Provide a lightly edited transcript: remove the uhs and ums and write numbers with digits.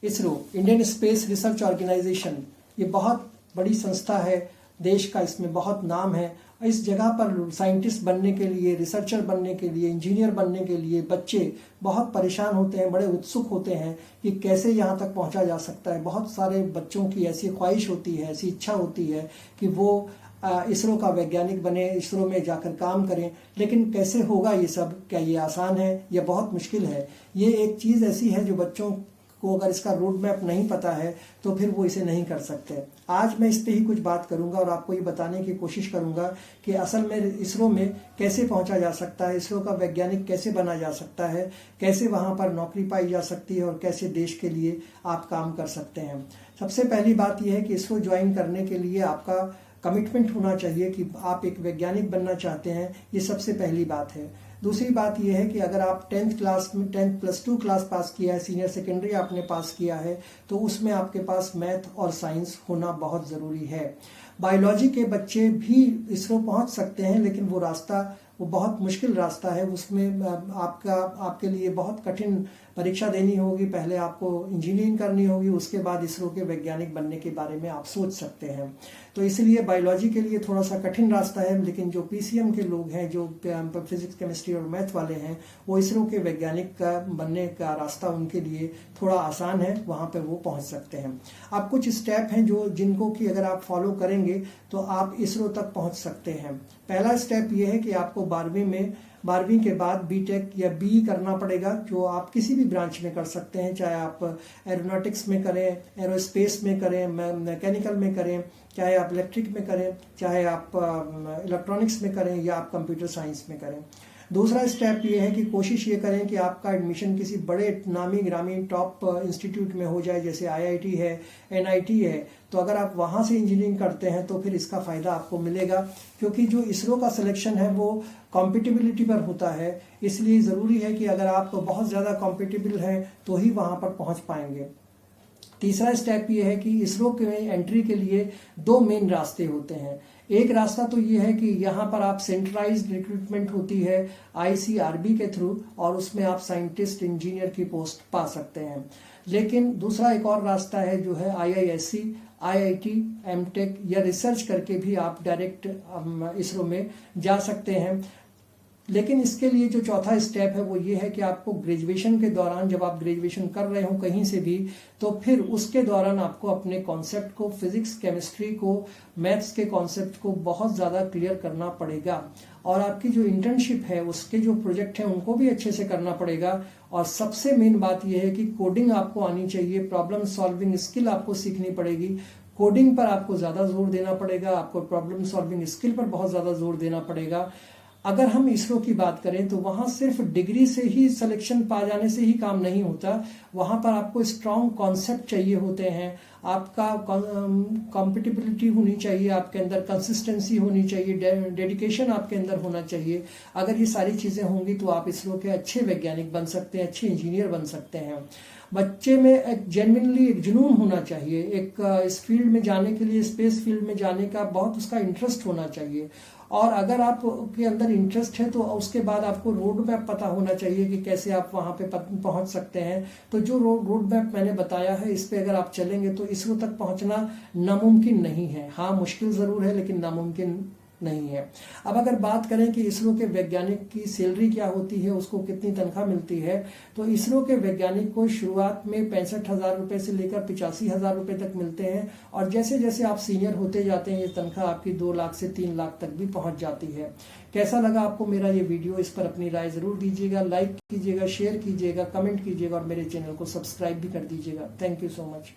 ISRO, Indian space research organisation, ये बहुत बड़ी संस्था है, देश का इसमें बहुत नाम है। इस जगह पर साइंटिस्ट बनने के लिए, रिसर्चर बनने के लिए, इंजीनियर बनने के लिए बच्चे बहुत परेशान होते हैं, बड़े उत्सुक होते हैं कि कैसे यहाँ तक पहुँचा जा सकता है। बहुत सारे बच्चों की ऐसी ख्वाहिश होती है, ऐसी इच्छा होती है कि वो इसरो का वैज्ञानिक बने, इसरो में जाकर काम करें। लेकिन कैसे होगा ये सब? क्या ये आसान है? यह बहुत मुश्किल है। ये एक चीज़ ऐसी है जो बच्चों को अगर इसका रोड मैप नहीं पता है तो फिर वो इसे नहीं कर सकते। आज मैं इस पे ही कुछ बात करूंगा और आपको ये बताने की कोशिश करूंगा कि असल में इसरो में कैसे पहुंचा जा सकता है, इसरो का वैज्ञानिक कैसे बना जा सकता है, कैसे वहां पर नौकरी पाई जा सकती है और कैसे देश के लिए आप काम कर सकते हैं। सबसे पहली बात यह है कि इसरो ज्वाइन करने के लिए आपका कमिटमेंट होना चाहिए कि आप एक वैज्ञानिक बनना चाहते हैं। ये सबसे पहली बात है। दूसरी बात यह है कि अगर आप 10th क्लास में 10+2 क्लास पास किया है, सीनियर सेकेंडरी आपने पास किया है, तो उसमें आपके पास मैथ और साइंस होना बहुत ज़रूरी है। बायोलॉजी के बच्चे भी इसरो पहुंच सकते हैं, लेकिन वो रास्ता वो बहुत मुश्किल रास्ता है। उसमें आपके लिए बहुत कठिन परीक्षा देनी होगी। पहले आपको इंजीनियरिंग करनी होगी, उसके बाद इसरो के वैज्ञानिक बनने के बारे में आप सोच सकते हैं। तो इसलिए बायोलॉजी के लिए थोड़ा सा कठिन रास्ता है, लेकिन जो पीसीएम के लोग हैं, जो फिजिक्स, केमिस्ट्री और मैथ वाले हैं, वो इसरो के वैज्ञानिक का बनने का रास्ता उनके लिए थोड़ा आसान है, वहाँ पर वो पहुँच सकते हैं। अब कुछ स्टेप हैं जिनको कि अगर आप फॉलो करेंगे तो आप इसरो तक पहुँच सकते हैं। पहला स्टेप ये है कि आपको 12वीं के बाद बीटेक या बीई करना पड़ेगा, जो आप किसी भी ब्रांच में कर सकते हैं, चाहे आप एरोनॉटिक्स में करें, एरोस्पेस में करें, मैकेनिकल में करें, चाहे आप इलेक्ट्रिक में करें, चाहे आप इलेक्ट्रॉनिक्स में करें या आप कंप्यूटर साइंस में करें। दूसरा स्टेप ये है कि कोशिश ये करें कि आपका एडमिशन किसी बड़े नामी ग्रामी टॉप इंस्टीट्यूट में हो जाए, जैसे आईआईटी है, एनआईटी है। तो अगर आप वहाँ से इंजीनियरिंग करते हैं तो फिर इसका फ़ायदा आपको मिलेगा, क्योंकि जो इसरो का सिलेक्शन है वो कॉम्पिटिबिलिटी पर होता है। इसलिए ज़रूरी है कि अगर आप बहुत ज़्यादा कॉम्पिटिबल हैं तो ही वहाँ पर पहुँच पाएंगे। तीसरा स्टेप ये है कि इसरो के एंट्री के लिए 2 मेन रास्ते होते हैं। एक रास्ता तो ये है कि यहाँ पर आप सेंट्रलाइज्ड रिक्रूटमेंट होती है आईसीआरबी के थ्रू, और उसमें आप साइंटिस्ट, इंजीनियर की पोस्ट पा सकते हैं। लेकिन दूसरा एक और रास्ता है जो है आईआईएससी, आईआईटी, एमटेक या रिसर्च करके भी आप डायरेक्ट इसरो में जा सकते हैं। लेकिन इसके लिए जो चौथा स्टेप है वो ये है कि आपको ग्रेजुएशन के दौरान, जब आप ग्रेजुएशन कर रहे हो कहीं से भी, तो फिर उसके दौरान आपको अपने कॉन्सेप्ट को, फिजिक्स, केमिस्ट्री को, मैथ्स के कॉन्सेप्ट को बहुत ज़्यादा क्लियर करना पड़ेगा। और आपकी जो इंटर्नशिप है, उसके जो प्रोजेक्ट हैं, उनको भी अच्छे से करना पड़ेगा। और सबसे मेन बात यह है कि कोडिंग आपको आनी चाहिए, प्रॉब्लम सॉल्विंग स्किल आपको सीखनी पड़ेगी। कोडिंग पर आपको ज़्यादा जोर देना पड़ेगा, आपको प्रॉब्लम सॉल्विंग स्किल पर बहुत ज़्यादा जोर देना पड़ेगा। अगर हम इसरो की बात करें तो वहाँ सिर्फ डिग्री से ही सिलेक्शन पा जाने से ही काम नहीं होता। वहाँ पर आपको स्ट्रॉन्ग कॉन्सेप्ट चाहिए होते हैं, आपका कॉम्पिटिबिलिटी होनी चाहिए, आपके अंदर कंसिस्टेंसी होनी चाहिए, डेडिकेशन आपके अंदर होना चाहिए। अगर ये सारी चीज़ें होंगी तो आप इसरो के अच्छे वैज्ञानिक बन सकते हैं, अच्छे इंजीनियर बन सकते हैं। बच्चे में एक जेन्युइनली एक जुनून होना चाहिए, एक इस फील्ड में जाने के लिए, स्पेस फील्ड में जाने का बहुत उसका इंटरेस्ट होना चाहिए। और अगर आपके अंदर इंटरेस्ट है तो उसके बाद आपको रोड मैप पता होना चाहिए कि कैसे आप वहाँ पे पहुँच सकते हैं। तो जो रोड मैप मैंने बताया है, इस पे अगर आप चलेंगे तो इसरो तक पहुँचना नामुमकिन नहीं है। हाँ, मुश्किल ज़रूर है, लेकिन नामुमकिन नहीं है। अब अगर बात करें कि इसरो के वैज्ञानिक की सैलरी क्या होती है, उसको कितनी तनख्वाह मिलती है, तो इसरो के वैज्ञानिक को शुरुआत में 65,000 रुपये से लेकर 85,000 रुपये तक मिलते हैं। और जैसे जैसे आप सीनियर होते जाते हैं, ये तनख्वाह आपकी 2 लाख से 3 लाख तक भी पहुंच जाती है। कैसा लगा आपको मेरा ये वीडियो? इस पर अपनी राय ज़रूर दीजिएगा, लाइक कीजिएगा, शेयर कीजिएगा, कमेंट कीजिएगा और मेरे चैनल को सब्सक्राइब भी कर दीजिएगा। Thank you so much.